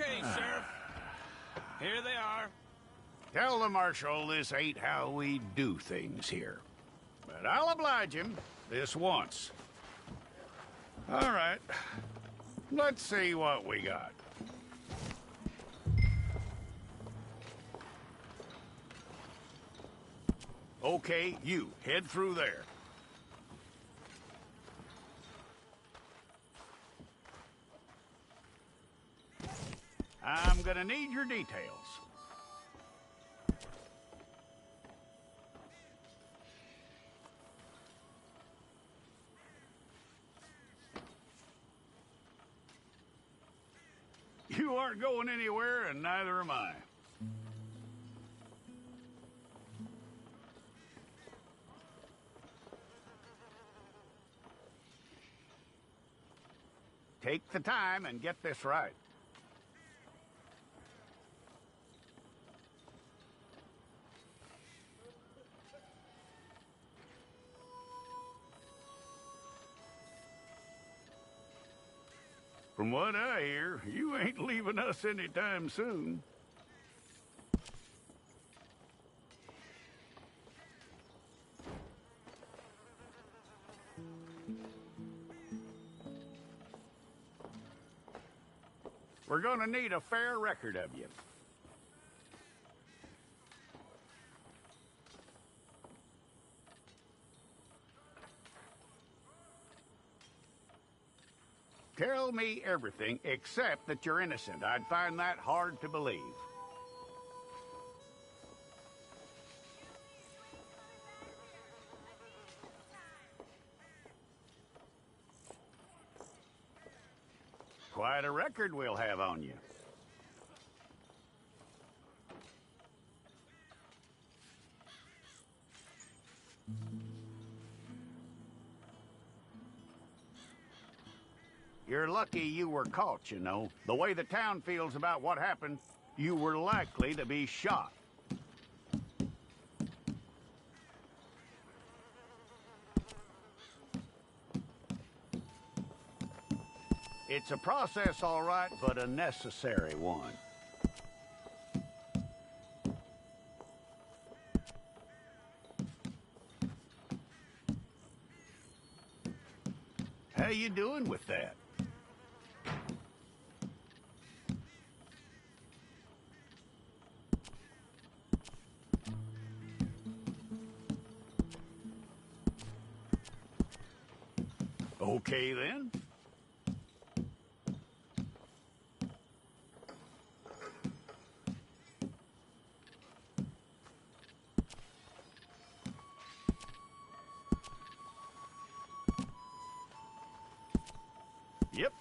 Okay, Sheriff. Here they are. Tell the Marshal this ain't how we do things here. But I'll oblige him this once. All right. Let's see what we got. Okay, you, head through there. I'm gonna need your details. You aren't going anywhere, and neither am I. Take the time and get this right. From what I hear, you ain't leaving us anytime soon. We're gonna need a fair record of you. Tell me everything except that you're innocent. I'd find that hard to believe. Quite a record we'll have on you. You're lucky you were caught, you know. The way the town feels about what happened, you were likely to be shot. It's a process, all right, but a necessary one. How you doing with that? Okay, then. Yep.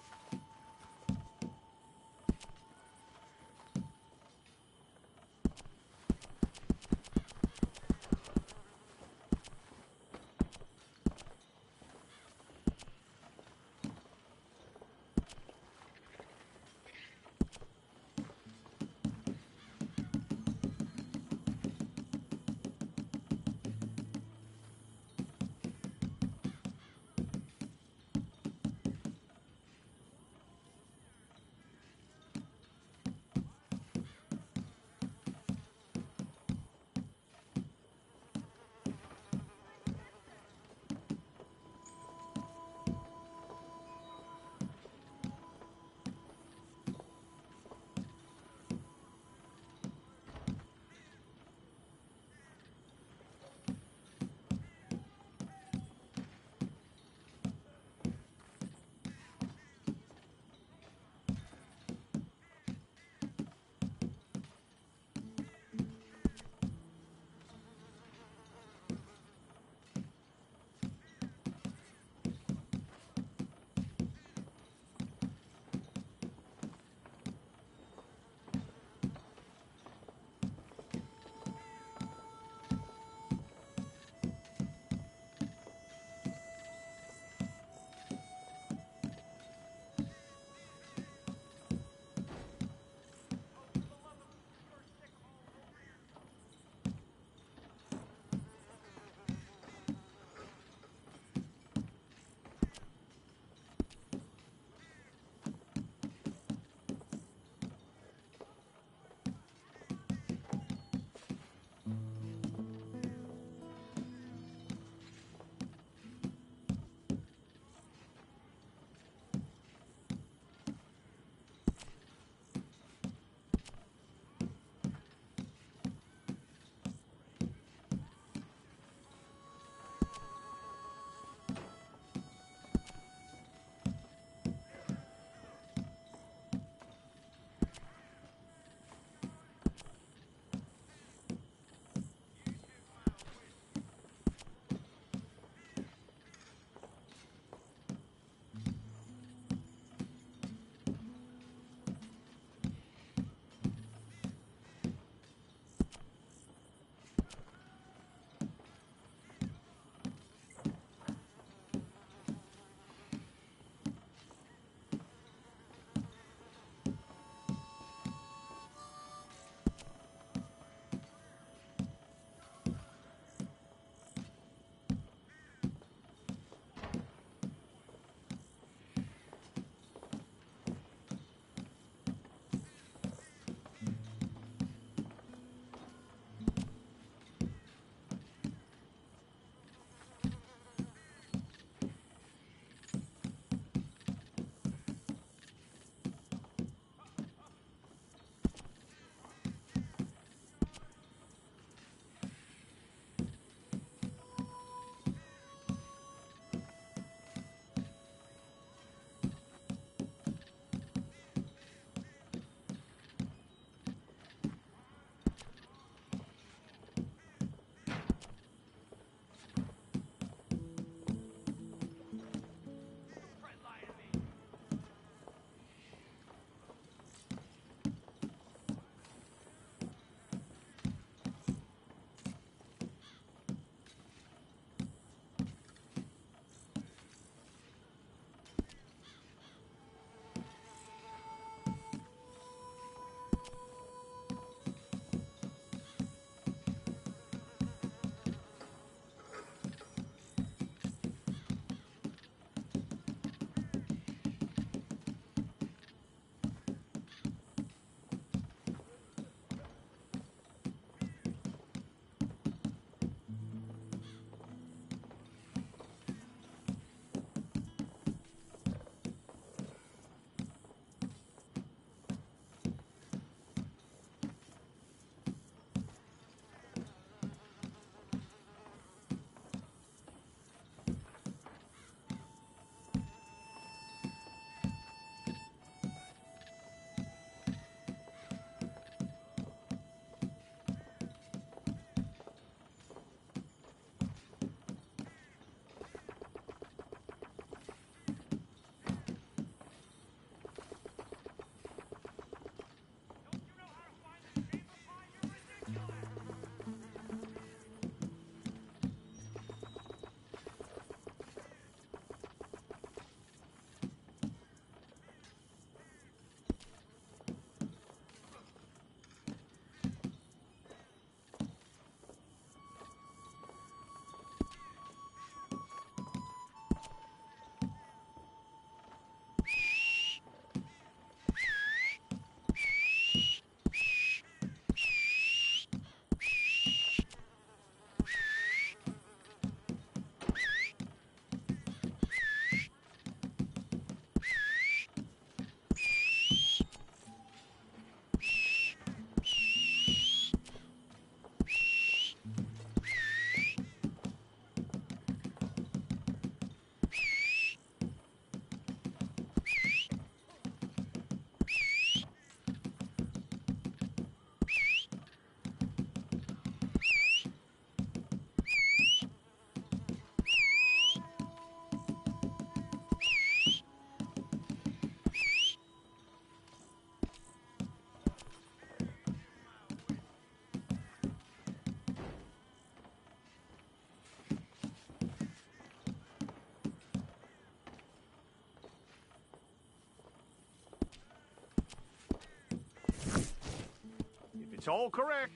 That's all correct.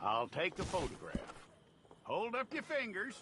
I'll take the photograph. Hold up your fingers.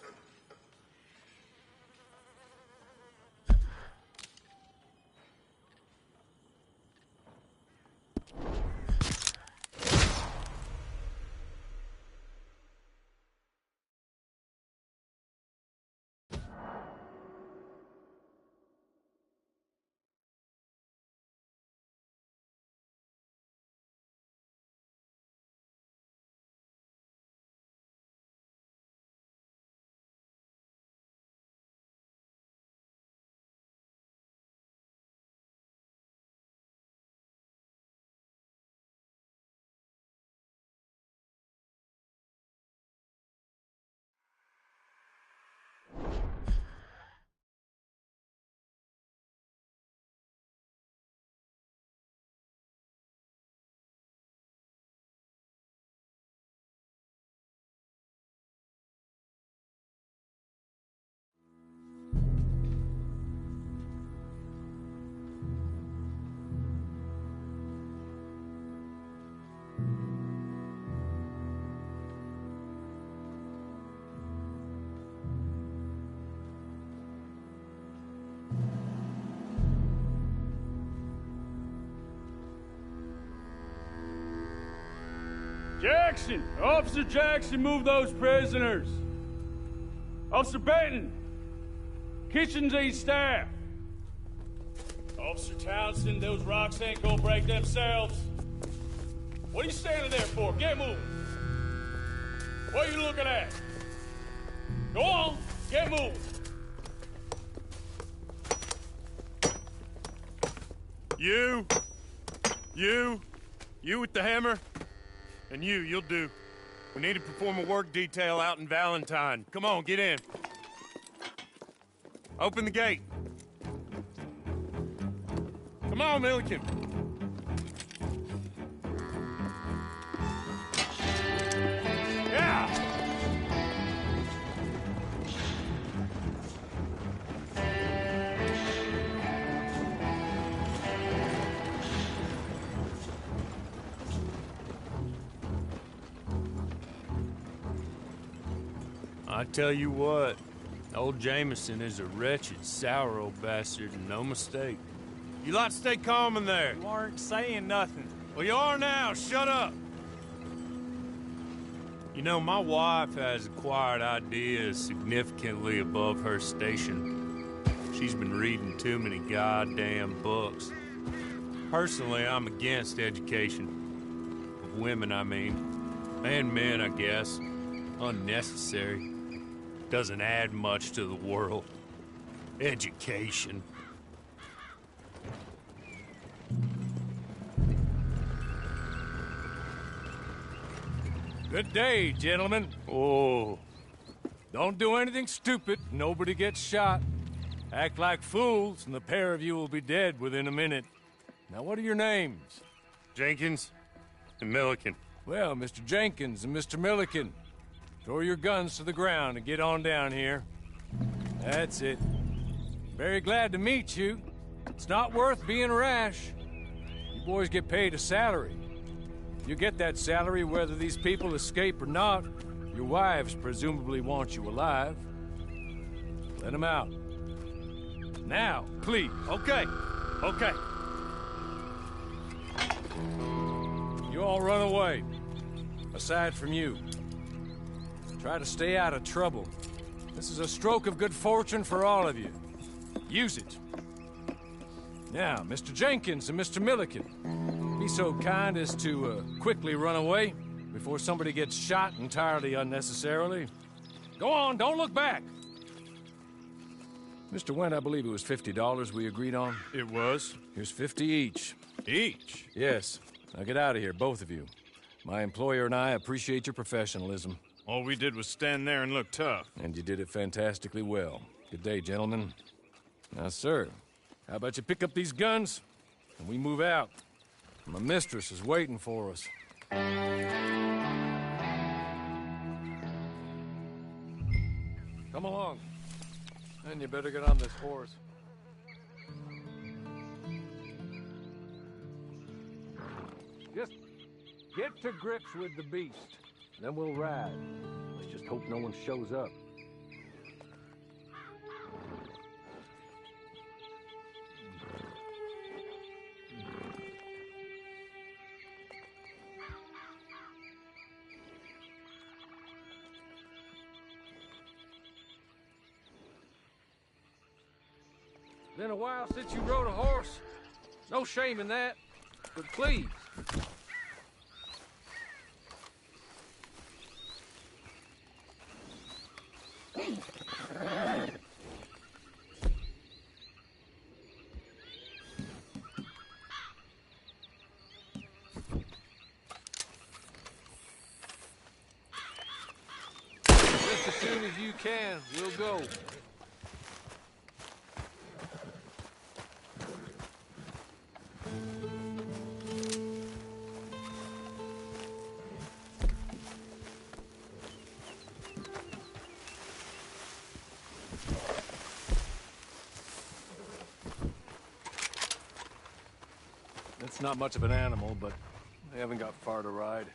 Jackson! Officer Jackson, move those prisoners! Officer Benton! Kitchens aid staff! Officer Townsend, those rocks ain't gonna break themselves. What are you standing there for? Get moving! What are you looking at? Go on, get moving! You with the hammer? And you'll do. We need to perform a work detail out in Valentine. Come on, get in. Open the gate. Come on, Milliken. Yeah! I tell you what, old Jameson is a wretched, sour old bastard, and no mistake. You lot stay calm in there. You aren't saying nothing. Well, you are now. Shut up. You know, my wife has acquired ideas significantly above her station. She's been reading too many goddamn books. Personally, I'm against education. Of women, I mean. And men, I guess. Unnecessary. Doesn't add much to the world. Education. Good day, gentlemen. Oh. Don't do anything stupid. Nobody gets shot. Act like fools, and the pair of you will be dead within a minute. Now, what are your names? Jenkins and Milliken. Well, Mr. Jenkins and Mr. Milliken, throw your guns to the ground and get on down here. That's it. Very glad to meet you. It's not worth being rash. You boys get paid a salary. You get that salary whether these people escape or not. Your wives presumably want you alive. Let them out. Now, please. Okay. You all run away. Aside from you. Try to stay out of trouble. This is a stroke of good fortune for all of you. Use it. Now, Mr. Jenkins and Mr. Milliken, be so kind as to quickly run away before somebody gets shot entirely unnecessarily. Go on, don't look back. Mr. Wendt, I believe it was $50 we agreed on. It was. Here's 50 each. Each? Yes. Now get out of here, both of you. My employer and I appreciate your professionalism. All we did was stand there and look tough. And you did it fantastically well. Good day, gentlemen. Now, sir, how about you pick up these guns and we move out? My mistress is waiting for us. Come along. And you better get on this horse. Get to grips with the beast. Then we'll ride. Let's just hope no one shows up. Been a while since you rode a horse. No shame in that, but please. Just as soon as you can, we'll go. It's not much of an animal, but they haven't got far to ride.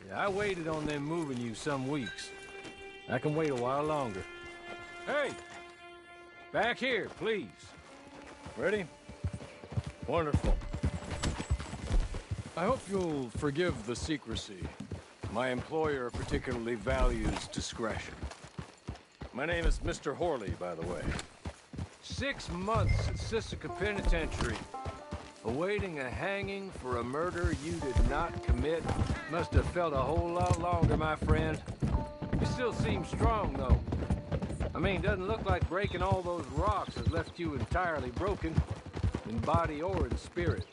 Yeah, I waited on them moving you some weeks. I can wait a while longer. Hey! Back here, please. Ready? Wonderful. I hope you'll forgive the secrecy. My employer particularly values discretion. My name is Mr. Horley, by the way. 6 months at Sisika Penitentiary. Awaiting a hanging for a murder you did not commit. Must have felt a whole lot longer, my friend. You still seem strong, though. I mean, doesn't look like breaking all those rocks has left you entirely broken, in body or in spirit.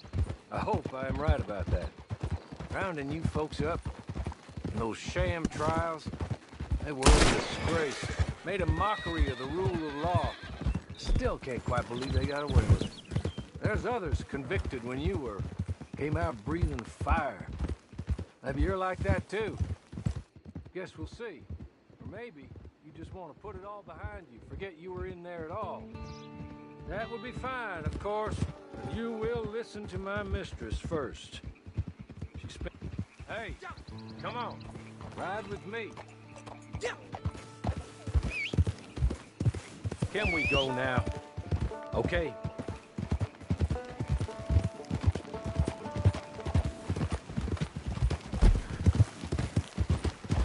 I hope I am right about that. Rounding you folks up, and those sham trials, they were a disgrace. Made a mockery of the rule of law. Still can't quite believe they got away with it. There's others convicted when you were. Came out breathing fire. Maybe you're like that too. Guess we'll see. Or maybe you just want to put it all behind you. Forget you were in there at all. That will be fine, of course. You will listen to my mistress first. Hey, come on. Ride with me. Can we go now? Okay.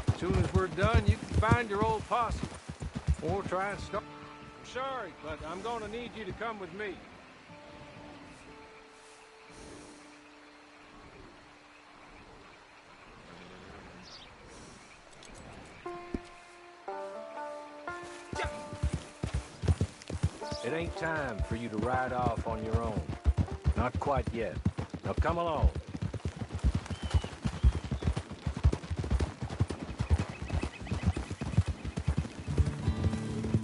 As soon as we're done, you can find your old posse. Or try and start. I'm sorry, but I'm gonna need you to come with me. It ain't time for you to ride off on your own. Not quite yet. Now come along.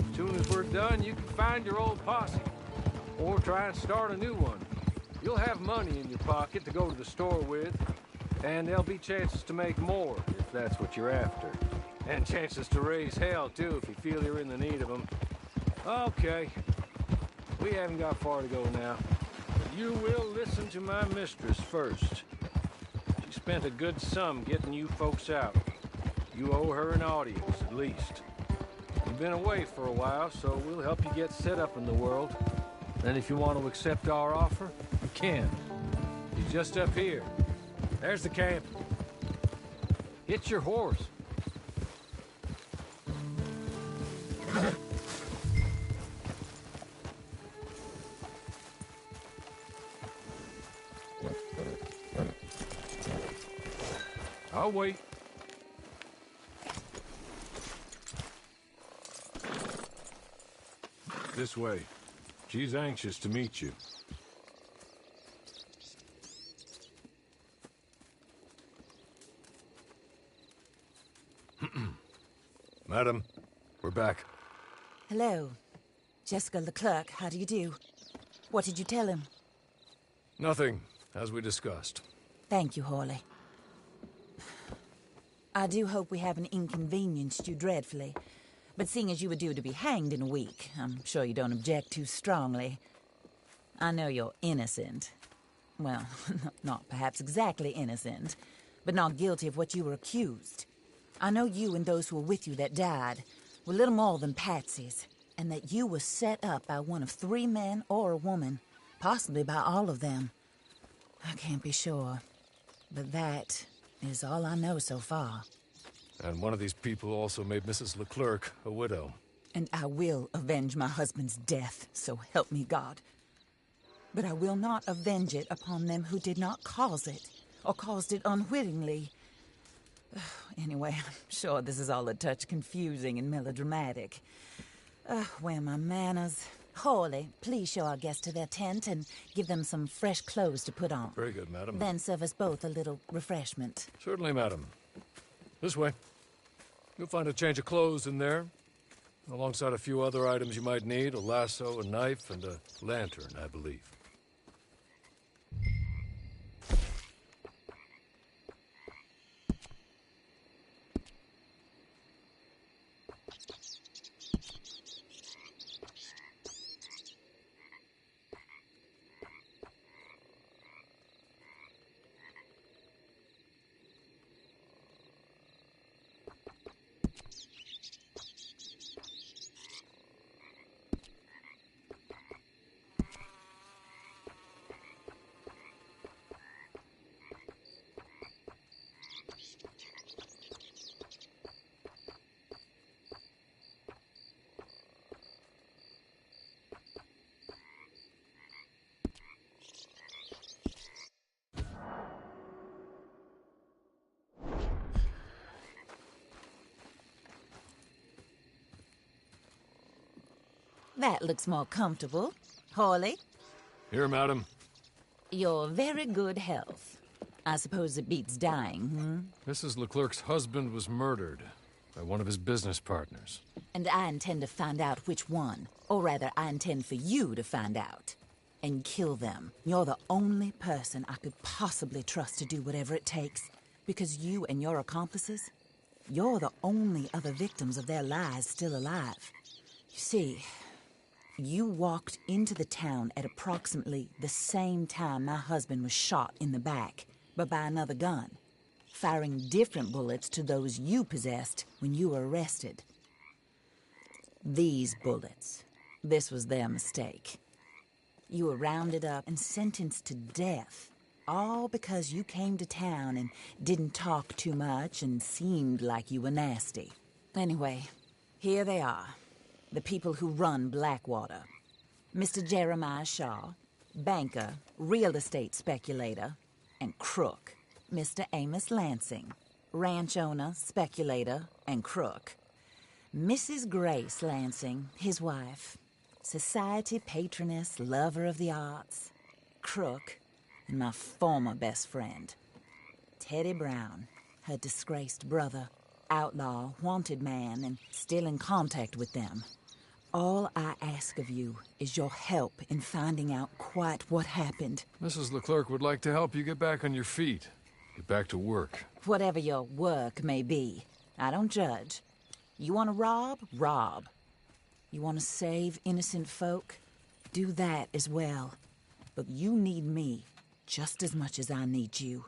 As soon as we're done, you can find your old posse. Or try and start a new one. You'll have money in your pocket to go to the store with. And there'll be chances to make more, if that's what you're after. And chances to raise hell, too, if you feel you're in the need of them. Okay. We haven't got far to go now. But you will listen to my mistress first. She spent a good sum getting you folks out. You owe her an audience, at least. You've been away for a while, so we'll help you get set up in the world. And if you want to accept our offer, you can. He's just up here. There's the camp. Hitch your horse. I'll wait. This way. She's anxious to meet you. Madam, we're back. Hello. Jessica Leclerc, how do you do? What did you tell him? Nothing, as we discussed. Thank you, Horley. I do hope we haven't inconvenienced you dreadfully. But seeing as you were due to be hanged in a week, I'm sure you don't object too strongly. I know you're innocent. Well, not perhaps exactly innocent. but not guilty of what you were accused. I know you and those who were with you that died were little more than patsies, and that you were set up by one of 3 men or a woman, possibly by all of them. I can't be sure, but that is all I know so far. And one of these people also made Mrs. Leclerc a widow. And I will avenge my husband's death, so help me God. But I will not avenge it upon them who did not cause it, or caused it unwittingly. Anyway, I'm sure this is all a touch confusing and melodramatic. Where are my manners? Hawley, please show our guests to their tent and give them some fresh clothes to put on. Very good, madam. Then serve us both a little refreshment. Certainly, madam. This way. You'll find a change of clothes in there, alongside a few other items you might need, a lasso, a knife, and a lantern, I believe. That looks more comfortable. Hawley, Here, madam. your very good health. I suppose it beats dying, Mrs. Leclerc's husband was murdered by one of his business partners. And I intend to find out which one. Or rather, I intend for you to find out. And kill them. You're the only person I could possibly trust to do whatever it takes. Because you and your accomplices, you're the only other victims of their lies still alive. You see, you walked into the town at approximately the same time my husband was shot in the back, but by another gun, firing different bullets to those you possessed when you were arrested. These bullets, this was their mistake. You were rounded up and sentenced to death, all because you came to town and didn't talk too much and seemed like you were nasty. Anyway, here they are. The people who run Blackwater. Mr. Jeremiah Shaw, banker, real estate speculator, and crook. Mr. Amos Lansing, ranch owner, speculator, and crook. Mrs. Grace Lansing, his wife, society patroness, lover of the arts, crook, and my former best friend. Teddy Brown, her disgraced brother, outlaw, wanted man, and still in contact with them. All I ask of you is your help in finding out quite what happened. Mrs. Leclerc would like to help you get back on your feet. Get back to work. Whatever your work may be, I don't judge. You want to rob? Rob. You want to save innocent folk? Do that as well. But you need me just as much as I need you.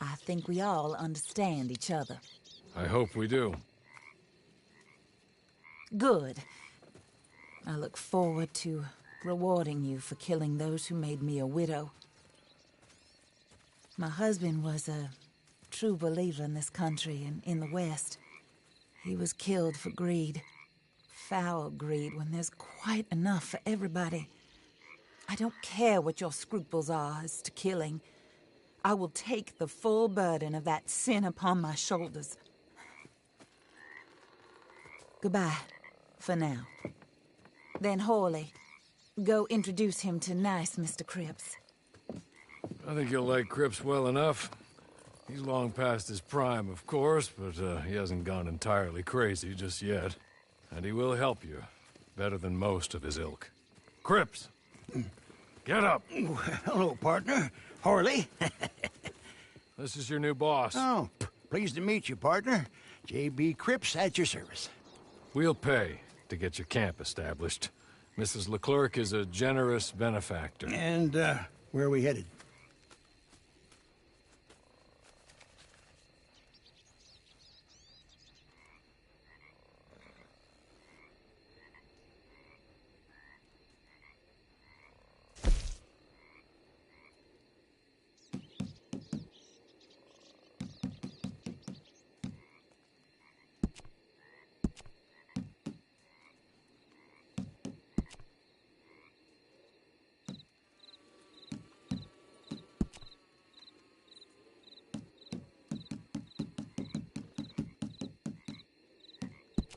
I think we all understand each other. I hope we do. Good. I look forward to rewarding you for killing those who made me a widow. My husband was a true believer in this country and in the West. He was killed for greed. Foul greed when there's quite enough for everybody. I don't care what your scruples are as to killing. I will take the full burden of that sin upon my shoulders. Goodbye, for now. Then Hawley, go introduce him to nice Mr. Cripps. I think you'll like Cripps well enough. He's long past his prime, of course, but he hasn't gone entirely crazy just yet. And he will help you, better than most of his ilk. Cripps! Get up! Hello, partner. Hawley. This is your new boss. Oh, pleased to meet you, partner. J.B. Cripps at your service. We'll pay to get your camp established. Mrs. Leclerc is a generous benefactor. And, where are we headed?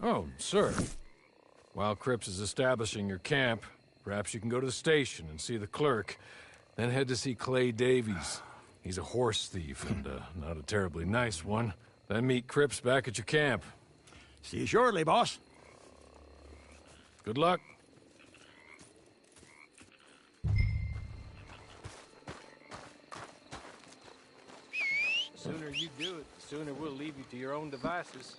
Oh, sir. While Cripps is establishing your camp, perhaps you can go to the station and see the clerk, then head to see Clay Davies. He's a horse thief, and not a terribly nice one. Then meet Cripps back at your camp. See you shortly, boss. Good luck. The sooner you do it, the sooner we'll leave you to your own devices.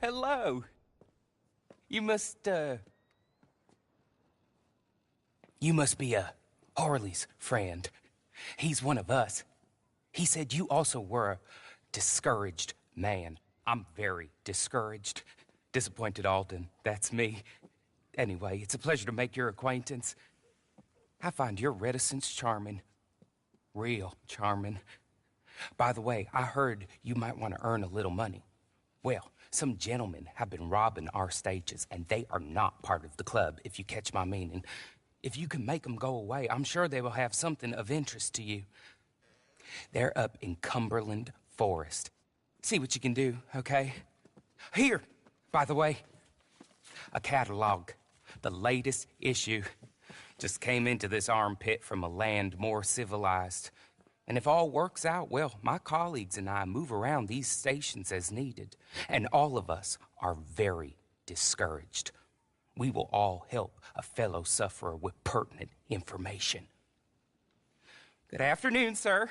Hello. You must be Harley's friend. He's one of us. He said you also were a discouraged man. I'm very discouraged. Disappointed Alden, that's me. Anyway, it's a pleasure to make your acquaintance. I find your reticence charming. Real charming. By the way, I heard you might want to earn a little money. Well, some gentlemen have been robbing our stages, and they are not part of the club, if you catch my meaning. If you can make them go away, I'm sure they will have something of interest to you. They're up in Cumberland Forest. See what you can do, okay? Here, by the way, a catalog. The latest issue. Just came into this armpit from a land more civilized. And if all works out, well, my colleagues and I move around these stations as needed. And all of us are very discouraged. We will all help a fellow sufferer with pertinent information. Good afternoon, sir.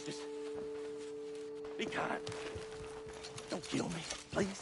Just be kind. Don't kill me, please.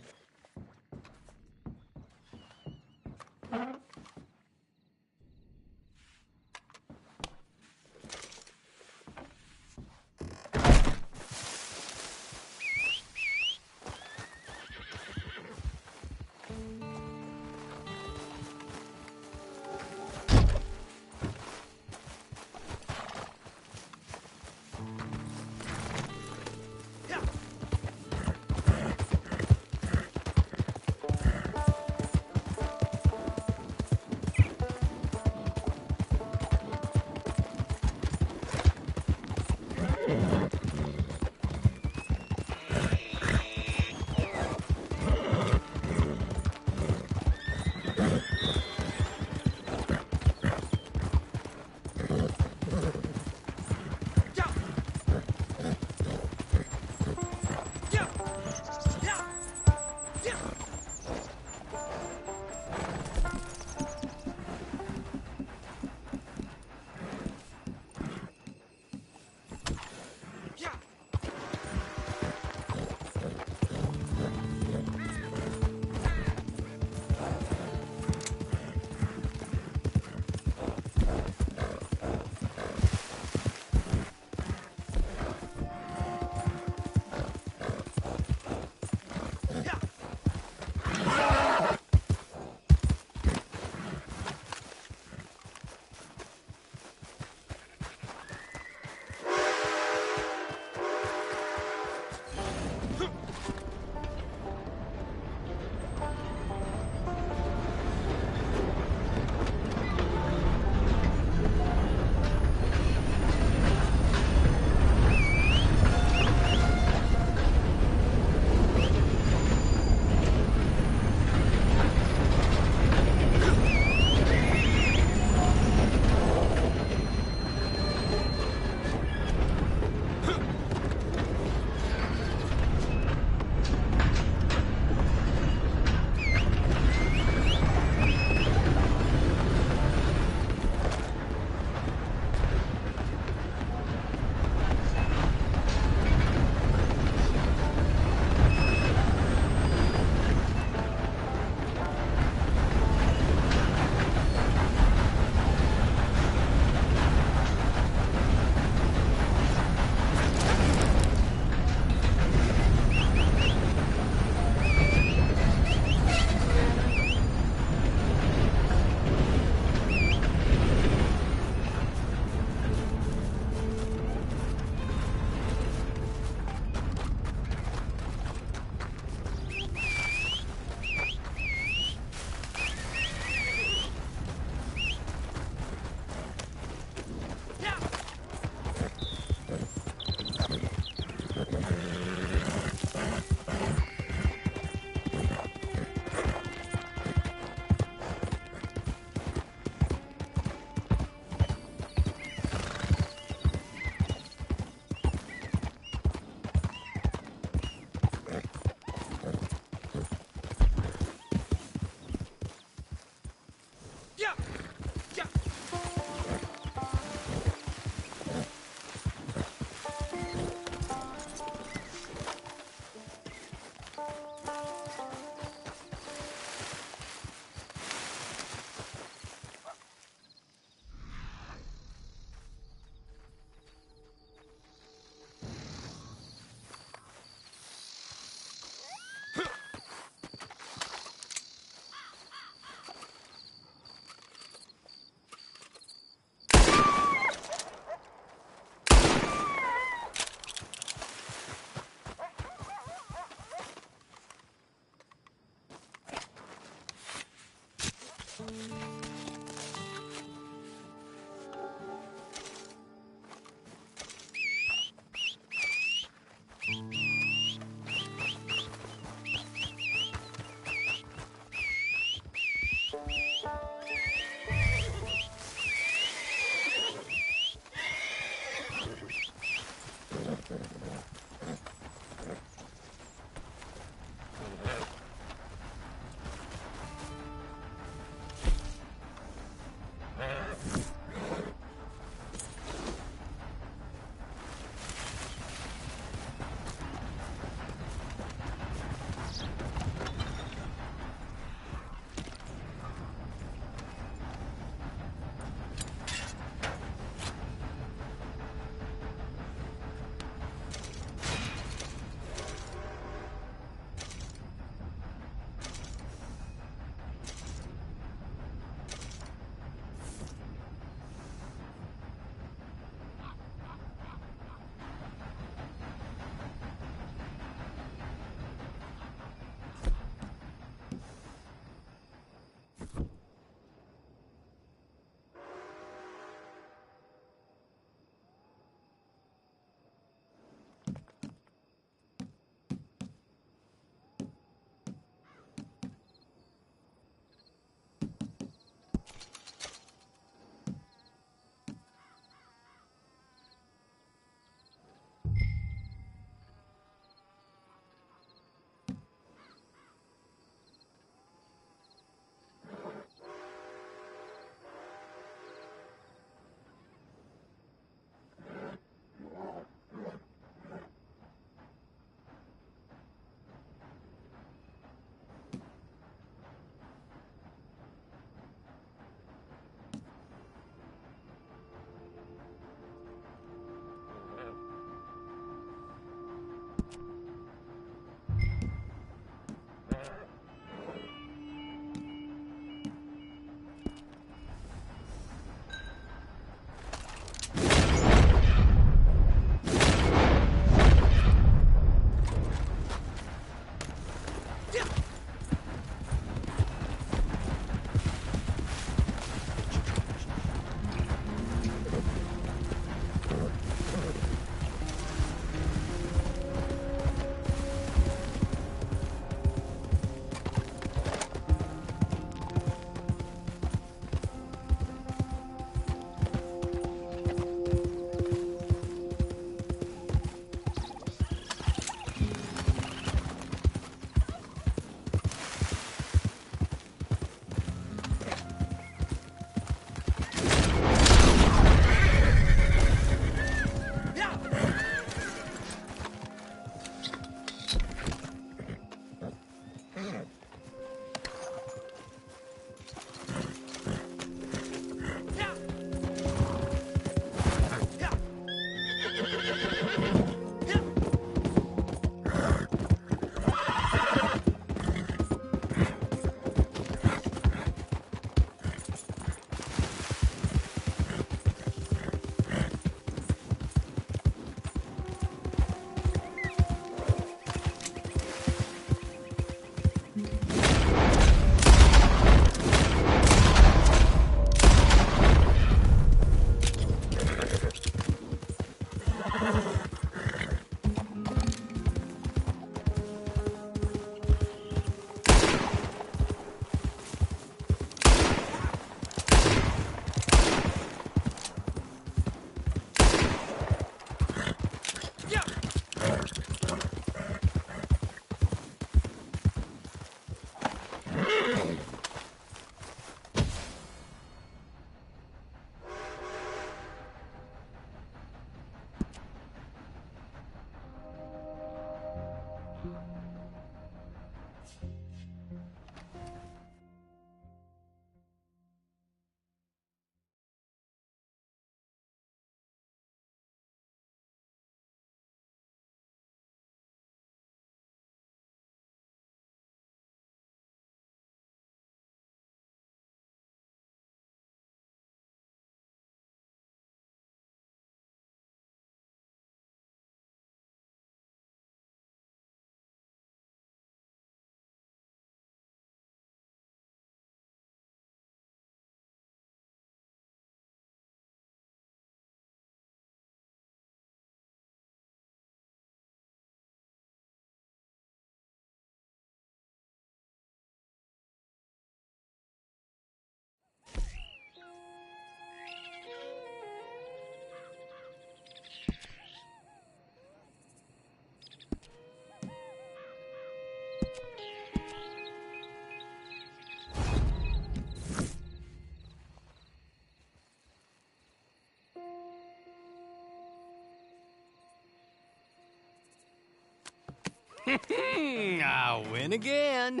I win again.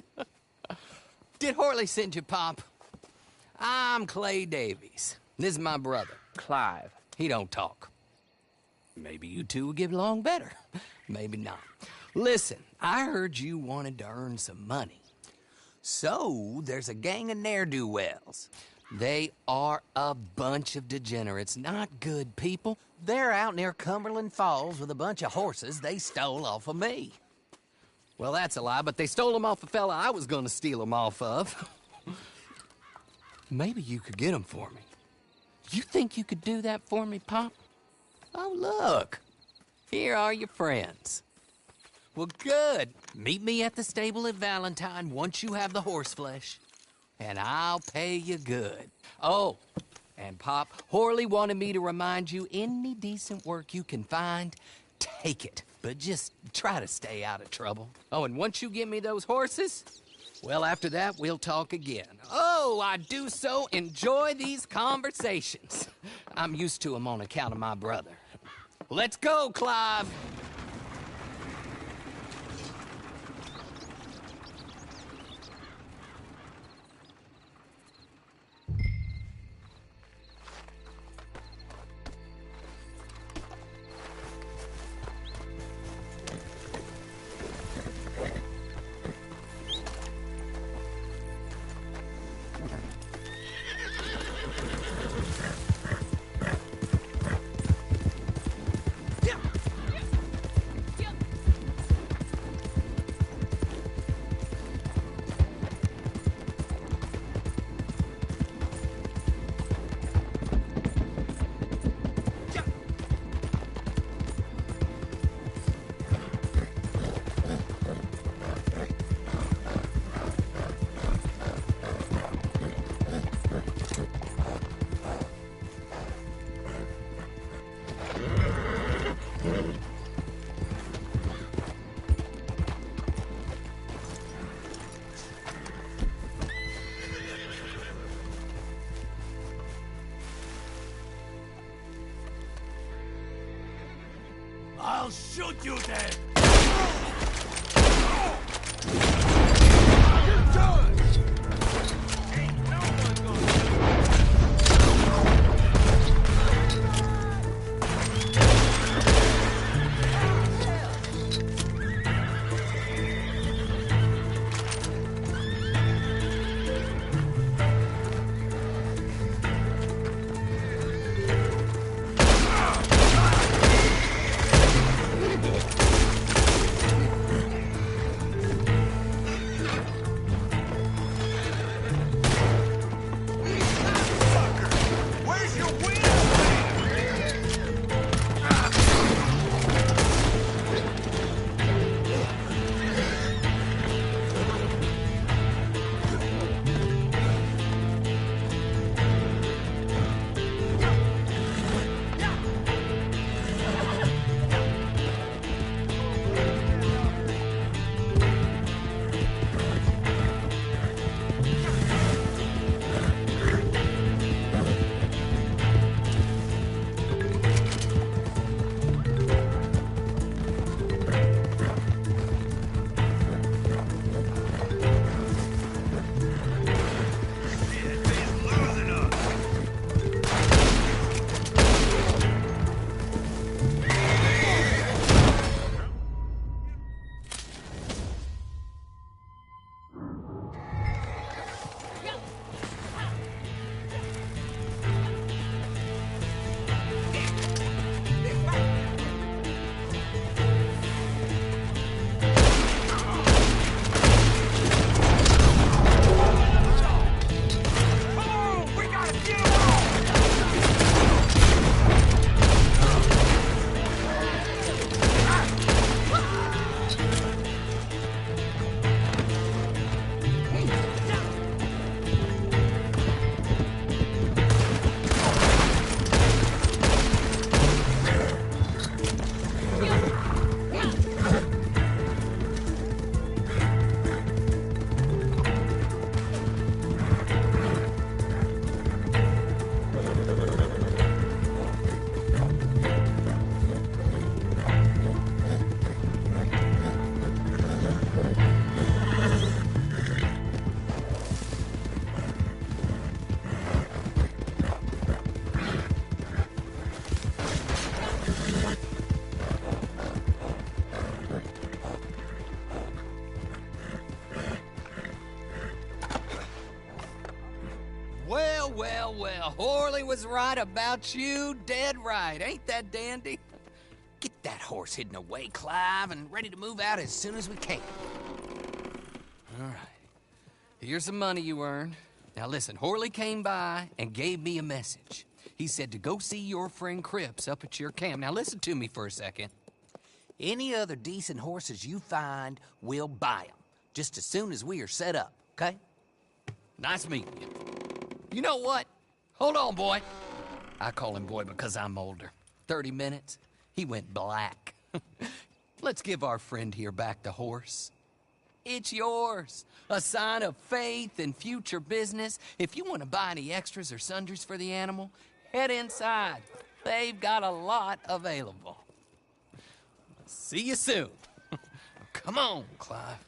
Did Horley send you, Pop? I'm Clay Davies. This is my brother, Clive. He don't talk. Maybe you two will get along better. Maybe not. Listen, I heard you wanted to earn some money. So, there's a gang of ne'er-do-wells. They are a bunch of degenerates, not good people. They're out near Cumberland Falls with a bunch of horses they stole off of me. Well, that's a lie, but they stole them off the fella I was gonna steal them off of. Maybe you could get them for me. You think you could do that for me, Pop? Oh, look. Here are your friends. Well, good. Meet me at the stable at Valentine once you have the horse flesh, and I'll pay you good. Oh, and Pop, Horley wanted me to remind you, any decent work you can find, take it. But just try to stay out of trouble. Oh, and once you give me those horses, well, after that, we'll talk again. Oh, I do so enjoy these conversations. I'm used to them on account of my brother. Let's go, Clive. I'll shoot you dead! Well, well, well. Horley was right about you. Dead right. Ain't that dandy? Get that horse hidden away, Clive, and ready to move out as soon as we can. All right. Here's the money you earned. Now listen, Horley came by and gave me a message. He said to go see your friend Cripps up at your camp. Now listen to me for a second. Any other decent horses you find, we'll buy them. Just as soon as we are set up, okay? Nice meeting you. You know what? Hold on, boy. I call him boy because I'm older. 30 minutes, he went black. Let's give our friend here back the horse. It's yours. A sign of faith and future business. If you want to buy any extras or sundries for the animal, head inside. They've got a lot available. See you soon. Come on, Clive.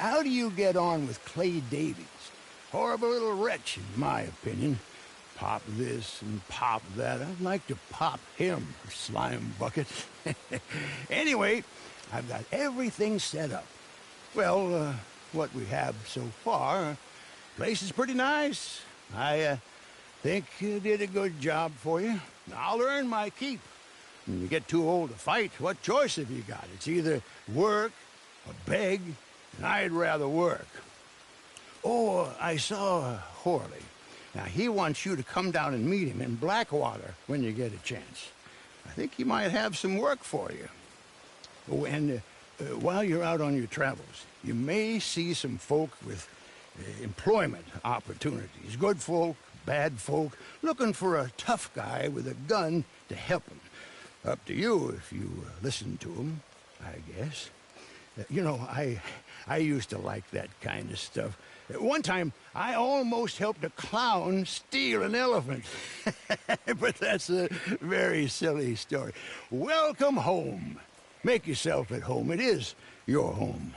how do you get on with Clay Davies? Horrible little wretch, in my opinion. Pop this and pop that. I'd like to pop him, slime bucket. Anyway, I've got everything set up. Well, what we have so far, place is pretty nice. I think you did a good job for you. I'll earn my keep. When you get too old to fight, what choice have you got? It's either work or beg, and I'd rather work. Oh, I saw Horley. Now, he wants you to come down and meet him in Blackwater when you get a chance. I think he might have some work for you. Oh, and while you're out on your travels, you may see some folk with employment opportunities. Good folk, bad folk, looking for a tough guy with a gun to help them. Up to you if you listen to them, I guess. You know, I used to like that kind of stuff. One time, I almost helped a clown steal an elephant. But that's a very silly story. Welcome home. Make yourself at home. It is your home.